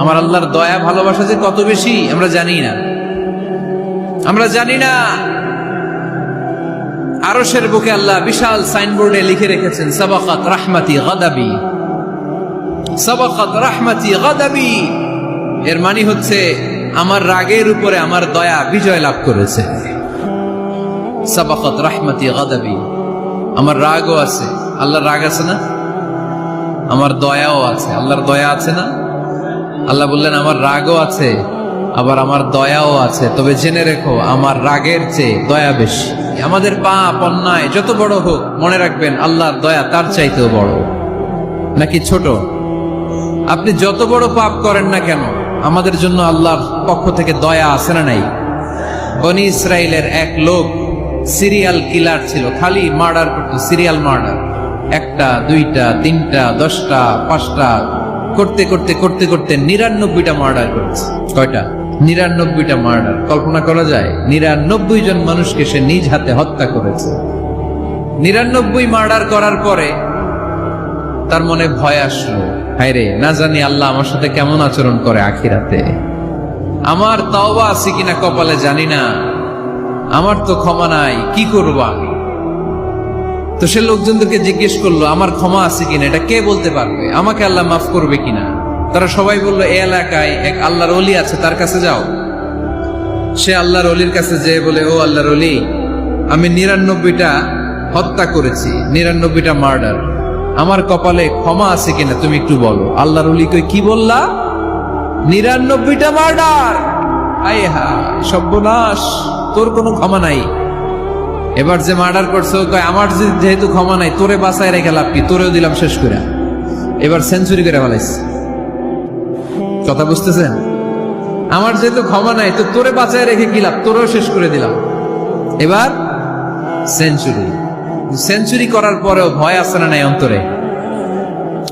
আমার আল্লাহর দয়া ভালোবাসা যে কত বেশি আমরা জানি না, আমরা জানি না। আরশের বুকে আল্লাহ বিশাল সাইনবোর্ডে লিখে রেখেছেন সাবাকাত রাহমাতি গাদাবি, সাবাকাত রাহমাতি গাদাবি। এর মানে হচ্ছে আমার রাগের উপরে আমার দয়া বিজয় লাভ করেছে। সাবাকাত রাহমাতি গাদাবি, আমার রাগও আছে, আল্লাহর রাগ আছে না, আমার দয়াও আছে, আল্লাহর দয়া আছে না। আল্লাহ বললেন আমার রাগও আছে আবার আমার দয়াও আছে, তবে জেনে রেখো আমার রাগের চেয়ে দয়া বেশি। আমাদের পাপ অন্যায় যত বড় হোক মনে রাখবেন আল্লাহর দয়া তার চাইতেও বড়। নাকি ছোট? আপনি যত বড় পাপ করেন না কেন আমাদের জন্য আল্লাহর পক্ষ থেকে দয়া আছে না নাই? বনি ইসরাইলের এক লোক সিরিয়াল কিলার ছিল, খালি মার্ডার করতো, সিরিয়াল মার্ডার, একটা দুইটা তিনটা 10টা 5টা করতে করতে করতে করতে 99টা মার্ডার করেছে। কয়টা? 99টা মার্ডার। কল্পনা করা যায়? 99 জন মানুষকে সে নিজ হাতে হত্যা করেছে। 99 মার্ডার করার পরে তার মনে ভয় আসলো, হায়রে না জানি আল্লাহ আমার সাথে কেমন আচরণ করে আখিরাতে, আমার তাওবা আছে কিনা কপালে জানি না, আমার তো ক্ষমা নাই, কি করব আমি? তো সে লোকজনদেরকে জিজ্ঞেস করলো আমার ক্ষমা আছে কিনা, এটা কে বলতে পারবে, আমাকে আল্লাহ মাফ করবে কিনা? তারা সবাই বললো এই এলাকায় এক আল্লাহর ওলি আছে, তার কাছে যাও। সে আল্লাহর ওলির কাছে যেয়ে বলে, ও আল্লাহর ওলি, আমি 99টা হত্যা করেছি, 99টা মার্ডার, আমার কপালে ক্ষমা আছে কিনা তুমি একটু বলো। আল্লাহর ওলি কই, কি বললা? 99টা মার্ডার? আয় হায় সর্বনাশ, তোর কোনো ক্ষমা নাই। এবার যে মার্ডার করছো কয় আমার যেহেতু ক্ষমা নাই, তোরে বাঁচায় রেখে লাভ কি, তোরেও দিলাম শেষ করে। এবার সেঞ্চুরি করে ফেলাইছে। কথা বুঝতেছেন? আমার যেহেতু ক্ষমা নাই তো তোরে বাঁচায় রেখে কি লাভ, তোরেও শেষ করে দিলাম। এবার সেঞ্চুরি। সেঞ্চুরি করার পরেও ভয় আসে না নাই অন্তরে?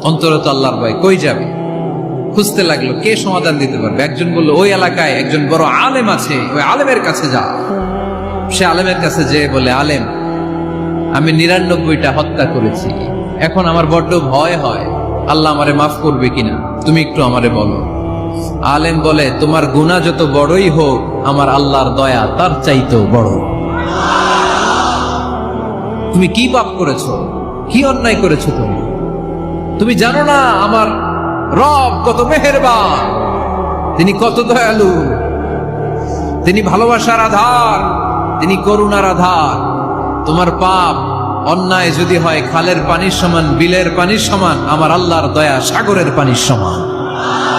অন্তরে তো আল্লাহর ভয়, কই যাবে? খুঁজতে লাগলো কে সমাধান দিতে পারবে। একজন বললো ওই এলাকায় একজন বড় আলেম আছে, ওই আলেমের কাছে যা। সে আলেমের কাছে যেয়ে বলে, আলেম আমি 99টা হত্যা করেছি, এখন আমার বড্ড ভয় হয়, আল্লাহ আমারে মাফ করবে কিনা, তুমি একটু আমারে বলো। আলেম বলে, তোমার গুনাহ যত বড়ই হোক আমার আল্লাহর দয়া তার চাইতেও বড়। তুমি কি পাপ করেছো, কি অন্যায় করেছো তুমি? তুমি জানো না আমার রব কত মেহেরবান, তিনি কত দয়ালু, তিনি ভালোবাসার আধার, তিনি করুণার আধার। তোমার পাপ অন্যায় যদি হয় খালের পানির সমান, বিলের পানির সমান, আমার আল্লাহর দয়া সাগরের পানির সমান।